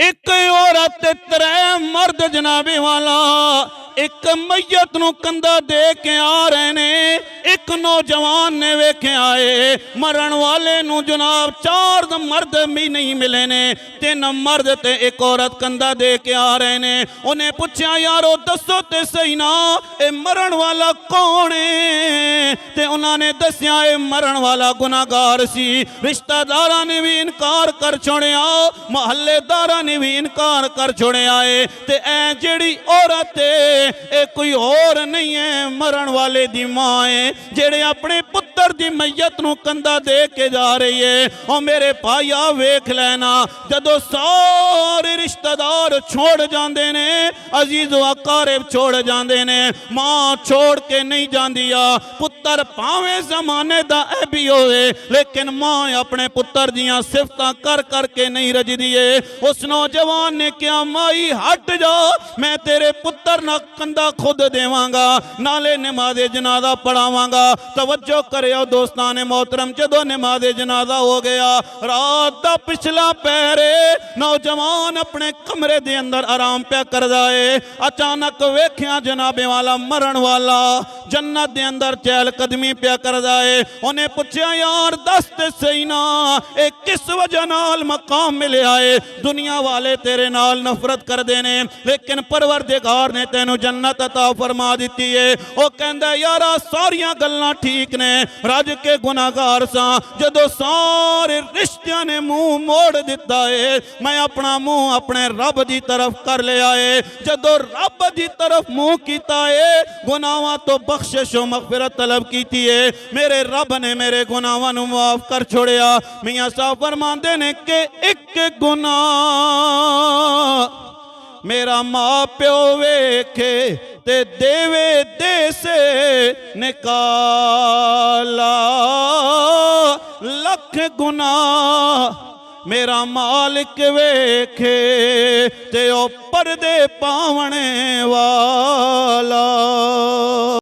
एक औरत त्रै मर्द जनाबे वाला एक मैयत नूं कंधा दे के आ रहे ने। एक नौजवान ने वेखे आए मरण वाले नूं जनाब चार मर्द भी नहीं मिले ने, तीन मर्द ते एक औरत कंधा दे के आ रहे ने। उन्हें पूछा यारो दसो ते सही ना ए मरण वाला कौन है? ते उन्होंने दसिया ए मरण वाला गुनाहगार सी। रिश्तेदारां ने भी इनकार कर छोड़िया, महल्लेदारां ने भी इनकार कर छोड़िया है। ते ऐ जेड़ी औरत है ए कोई और नहीं है, मरण वाले दी मां है जेड़े अपने पुत्र दी मैयत नूं कंधा दे के जा रही है। और मेरे भाईया वेख लेना जदों सारे रिश्तेदार छोड़ जाते ने, अजीज अकारिब छोड़ जाते ने, मां छोड़ के नहीं जाती। पुत्र भावें जमाने दा ऐबी होवे लेकिन मां अपने पुत्र दियां सिफतां कर करके नहीं रजदी है। उस नौजवान ने कहा माई हट जा, मैं तेरे पुत्र ना कंधा खुद देवांगा नाले नमाज़े जनाजा पढ़ावांगा। तवज्जो करियो दोस्तां ने मोहतरम, जदों नमाज़े जनाजा हो गया रात दा पिछला पैरे नौजवान अपने कमरे दे अंदर आराम पिया करदा है। अचानक वेख्या जनाबे वाला मरण वाला जन्नत दे अंदर चहल कदमी पिया करदा है। उन्हें पूछया यार दस ते सही ना ए किस वजह नाल मकाम मिलिया है? दुनिया वाले तेरे नाल नफरत करदे ने लेकिन परवरदिगार ने तेनू जन्नत अता फरमा दी है। वह कहंदा यारा सारियां गल्लां ठीक ने, रज के गुनाहगार सा, जदों सारे रिश्तियां ने मुंह मोड़ दिता है मैं अपना मुंह अपने रब की तरफ कर लिया है। जदों रब की तरफ मुंह किया है गुनाहां तो बख्शिश मगफिरत तलब की है, मेरे रब ने मेरे गुनाहां नूं माफ कर छोड़िया। मियां साहब फरमांदे ने कि एक गुनाह मेरा माँ प्यो वेखे ते देवे दे से निकाला, लख गुनाह मेरा मालिक वेखे ते ओ पर्दे पावने वाला।